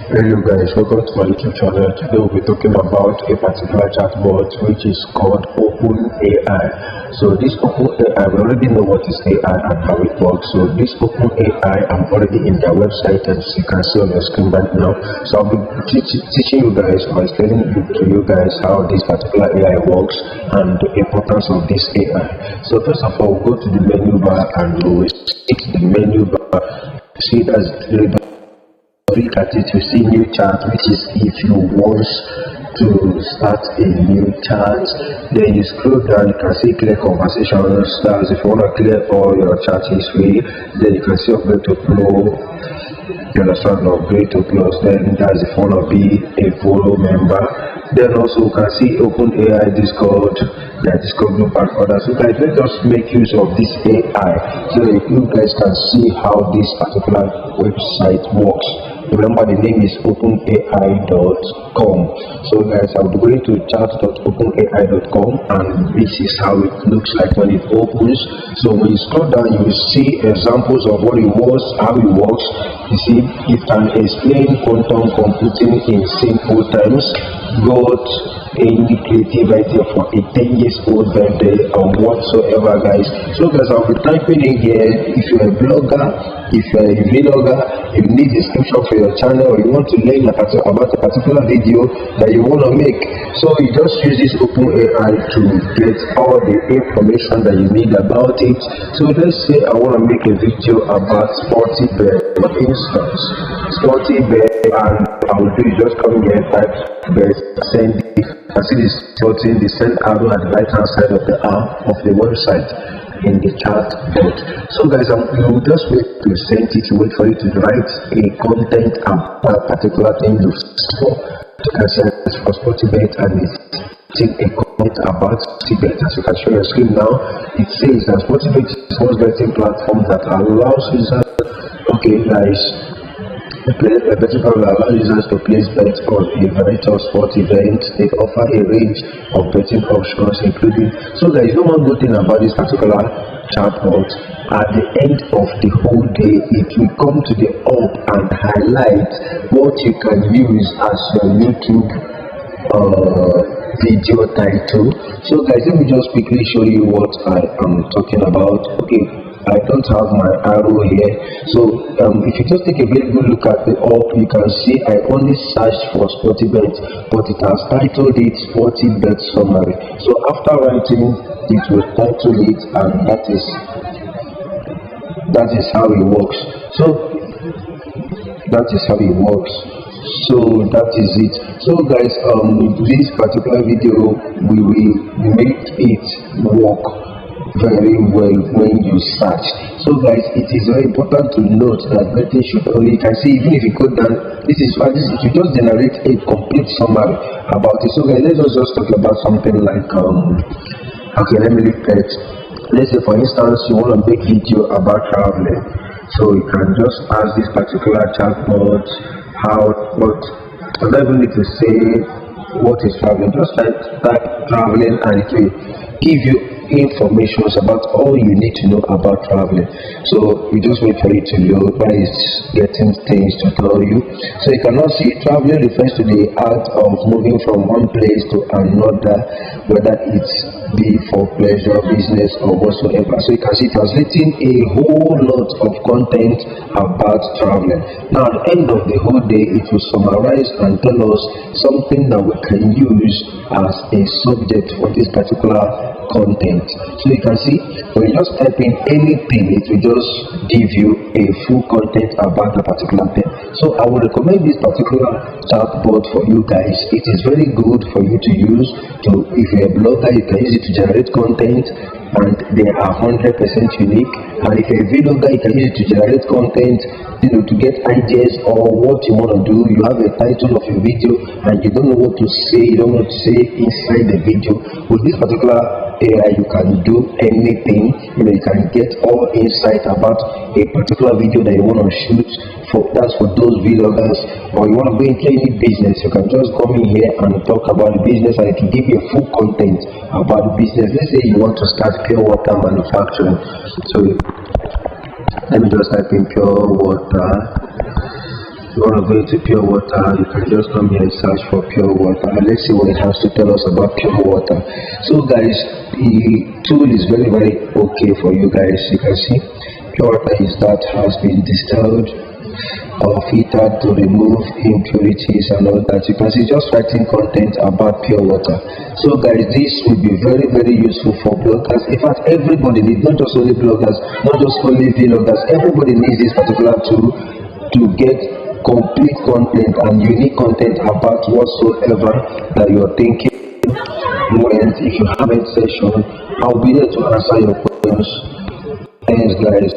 Hello guys, welcome to my YouTube channel. Today we'll be talking about a particular chatbot which is called OpenAI. So this OpenAI, we already know what is AI and how it works. So this OpenAI, I'm already in their website, as you can see on your screen right now. So I'll be teaching you guys or explaining to you guys how this particular AI works and the importance of this AI. So first of all, we'll go to the menu bar and we will hit the menu bar. See that's the click at it, you see new chat, which is if you want to start a new chat. Then you scroll down, you can see clear conversations. That's if you want to clear all your chat history. Then you can see upgrade to pro. You understand, upgrade to plus. Then that's if you want to be a follow member. Then also you can see OpenAI Discord, their Discord group and others. So guys, let us make use of this AI so that you guys can see how this particular website works. Remember, the name is openai.com. So guys, I'll be going to chat.openai.com and this is how it looks like when it opens. So when you scroll down, you will see examples of what it was, how it works. You see, it can explain quantum computing in simple terms. Got any creative idea for a 10-year-old birthday or whatsoever, guys. So guys, I'll be typing in here. If you're a blogger, if you're a vlogger, you need a description for your channel, or you want to learn about a particular video that you want to make, so you just use this OpenAI to get all the information that you need about it. So let's say I want to make a video about Sporty Bear, for instance, Sporty Bear, and I will do just come here, type bear, send it. I see this button, the send arrow at the right hand side of the arm of the website in the chat bot. So guys, you will just wait to send it, you wait for it to write a content about that particular thing you saw. You can say it's for Sportybet and it's take a comment about Sportybet. As you can show your screen now, it says that Sportybet is a sports betting platform that allows users, okay guys, a betting platform that allows users to place bets on a variety of sport events. They offer a range of betting options, including. So there is no one good thing about this particular chatbot. At the end of the whole day, it will come to the up and highlight what you can use as your YouTube video title. So guys, let me just quickly show you what I am talking about. Okay, I don't have my arrow here, so if you just take a very good look at the up, you can see I only searched for Sportybet, but it has titled it Sportybet Summary. So after writing, it will title it, and that is how it works. So that is how it works. So that is it. So guys, this particular video we will make it work very well when you search. So guys, it is very important to note that betting should only, you can see even if you go down, this is why it will just generate a complete summary about it. So guys, let's just talk about something like okay, let me look at, let's say for instance you want to make video about traveling. So you can just ask this particular chatbot what I don't even need to say what is traveling, just type traveling and it will give you information about all you need to know about traveling. So you just wait for it to load while it's getting things to tell you. So you cannot see traveling refers to the act of moving from one place to another, whether it's be for pleasure, business or whatsoever. So you can see translating a whole lot of content about traveling. Now at the end of the whole day, it will summarize and tell us something that we can use as a subject for this particular content. So you can see when you just type in anything, it will just give you a full content about the particular thing. So I would recommend this particular chatbot for you guys. It is very good for you to use. So if you're a blogger, you can use it to generate content, and they are 100% unique. And if you're a vlogger, you can use it to generate content, to get ideas or what you want to do. You have a title of your video and you don't know what to say, you don't know what to say inside the video. With this particular AI, you can do anything. You can get all insight about a particular video that you want to shoot. That's for those vloggers, or you want to go into any business, you can just come in here and talk about the business, and it will give you full content about the business. Let's say you want to start pure water manufacturing. So let me just type in pure water You want to go into pure water, you can just come here and search for pure water. And let's see what it has to tell us about pure water. So guys, the tool is very, very okay for you guys. You can see pure water is that has been distilled or filtered to remove impurities and all that. You can see just writing content about pure water. So guys, this will be very, very useful for bloggers. In fact, everybody needs, not just only bloggers, not just only vloggers, everybody needs this particular tool to get complete content and unique content about whatsoever that you're thinking. And if you have any session, I'll be there to answer your questions. Thanks guys.